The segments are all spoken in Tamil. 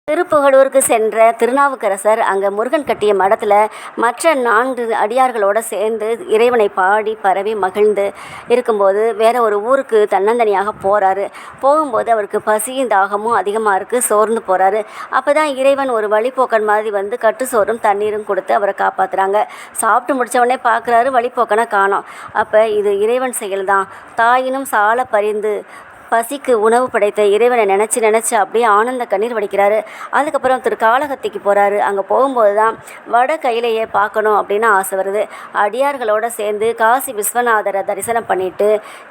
திருப்புகலூருக்கு சென்ற திருநாவுக்கரசர் அங்கே முருகன் கட்டிய மடத்தில் மற்ற 4 அடியார்களோடு சேர்ந்து இறைவனை பாடி பரவி மகிழ்ந்து இருக்கும்போது வேற ஒரு ஊருக்கு தன்னந்தனியாக போகிறாரு. போகும்போது அவருக்கு பசியும் தாகமும் அதிகமாக இருக்குது, சோர்ந்து போகிறாரு. அப்போ தான் இறைவன் ஒரு வழிப்போக்கன் மாதிரி வந்து கட்டு சோறும் தண்ணீரும் கொடுத்து அவரை காப்பாற்றுறாங்க. சாப்பிட்டு முடித்தவொடனே பார்க்குறாரு, வழிப்போக்கனை காணோம். அப்போ இது இறைவன் செயல் தான். தாயினும் சால பரிந்து பசிக்கு உணவு படைத்த இறைவனை நினச்சி அப்படியே ஆனந்த கண்ணீர் வடிக்கிறாரு. அதுக்கப்புறம் காளஹஸ்திக்கு போகிறாரு. அங்கே போகும்போது தான் வட கையிலையே பார்க்கணும் அப்படின்னு ஆசை வருது. அடியார்களோடு சேர்ந்து காசி விஸ்வநாதரை தரிசனம் பண்ணிட்டு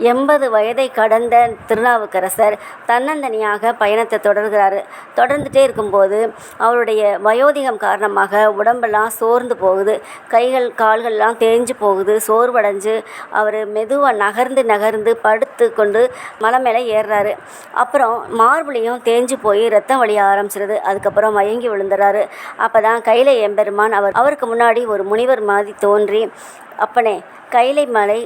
80 வயதை கடந்த திருநாவுக்கரசர் தன்னந்தனியாக பயணத்தை தொடர்கிறாரு. தொடர்ந்துட்டே இருக்கும்போது அவருடைய வயோதிகம் காரணமாக உடம்பெல்லாம் சோர்ந்து போகுது, கைகள் கால்கள்லாம் தேஞ்சு போகுது, சோர்வடைஞ்சு அவர் மெதுவாக நகர்ந்து படுத்து கொண்டு மலை மேலே ஏறுறாரு. அப்புறம் மார்புலையும் தேஞ்சு போய் ரத்தம் வழிய ஆரம்பிச்சிருது. அதுக்கப்புறம் மயங்கி விழுந்துறாரு. அப்போ தான் கைலை எம்பெருமான் அவருக்கு முன்னாடி ஒரு முனிவர் மாதிரி தோன்றி, அப்பனே கைலை மலை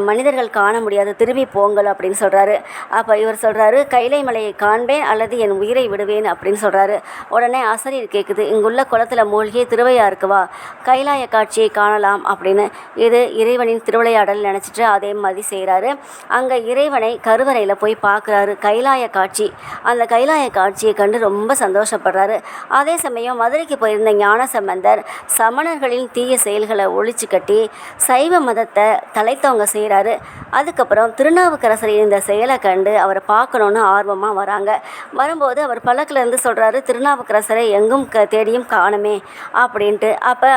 மனிதர்கள் காண முடியாது, திரும்பி போங்கள் அப்படின்னு சொல்கிறாரு. அப்போ இவர் சொல்கிறாரு, கைலை மலையை காண்பேன் அல்லது என் உயிரை விடுவேன் அப்படின்னு சொல்கிறாரு. உடனே அசரீர் கேட்குது, இங்குள்ள குளத்தில் மூழ்கி திருவையாருக்கு வா, கைலாய காட்சியை காணலாம் அப்படின்னு. இது இறைவனின் திருவிளையாடல் நினச்சிட்டு அதே மாதிரி செய்கிறாரு. அங்கே இறைவனை கருவறையில் போய் பார்க்குறாரு. கைலாய காட்சி, அந்த கைலாய காட்சியை கண்டு ரொம்ப சந்தோஷப்படுறாரு. அதே சமயம் மதுரைக்கு போயிருந்த ஞானசம்பந்தர் சமணர்களின் தீய செயல்களை ஒழிச்சு கட்டி சைவ மதத்தை தலைத்தவங்க செய்கிறாரு. அதுக்கப்புறம் திருநாவுக்கரசர் இந்த செயலை கண்டு அவரை பார்க்கணுன்னு ஆர்வமாக வராங்க. வரும்போது அவர் பல்லக்கிலேருந்து சொல்கிறாரு, திருநாவுக்கரசரை எங்கும் தேடியும் காணுமே அப்படின்ட்டு. அப்போ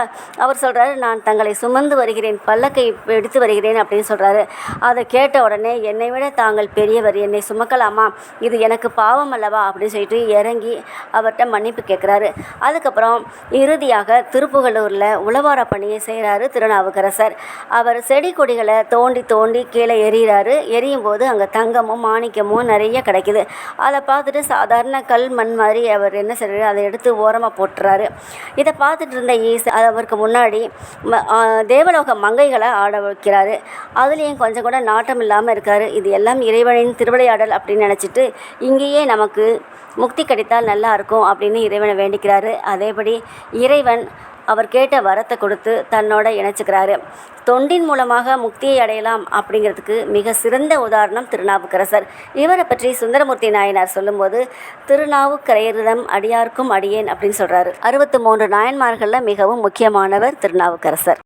அவர் சொல்கிறாரு, நான் தங்களை சுமந்து வருகிறேன், பல்லக்கை எடுத்து வருகிறேன் அப்படின்னு சொல்கிறாரு. அதை கேட்ட உடனே, என்னை விட தாங்கள் பெரியவர், என்னை சுமக்கலாமா, இது எனக்கு பாவம் அல்லவா அப்படின்னு சொல்லிட்டு இறங்கி அவர்கிட்ட மன்னிப்பு கேட்குறாரு. அதுக்கப்புறம் இறுதியாக திருப்புகலூரில் உழவார பணியை செய்கிறாரு திருநாவுக்கரசர். அவர் செடி கொடிகளை தோண்டி கீழே எறிகிறாரு. எரியும் போது அங்கே தங்கமும் மாணிக்கமும் நிறைய கிடைக்குது. அதை பார்த்துட்டு சாதாரண கல் மண் மாதிரி அவர் என்ன செய்றாரு, அதை எடுத்து ஓரமாக போட்டுறாரு. இதை பார்த்துட்டு இருந்த அவருக்கு முன்னாடி தேவலோக மங்கைகளை ஆட வைக்கிறாரு. அதுலேயும் கொஞ்சம் கூட நாட்டம் இல்லாமல் இருக்காரு. இது எல்லாம் இறைவனின் திருவிளையாடல் அப்படின்னு நினச்சிட்டு, இங்கேயே நமக்கு முக்தி கிடைத்தால் நல்லா இருக்கும் அப்படின்னு இறைவனை வேண்டிக்கிறாரு. அதேபடி இறைவன் அவர் கேட்ட வரத்தை கொடுத்து தன்னோட இணைச்சிக்கிறாரு. தொண்டின் மூலமாக முக்தியை அடையலாம் அப்படிங்கிறதுக்கு மிக சிறந்த உதாரணம் திருநாவுக்கரசர். இவரை பற்றி சுந்தரமூர்த்தி நாயனார் சொல்லும்போது, திருநாவுக்கரையரிடம் அடியார்க்கும் அடியேன் அப்படின்னு சொல்கிறாரு. 63 நாயன்மார்களில் மிகவும் முக்கியமானவர் திருநாவுக்கரசர்.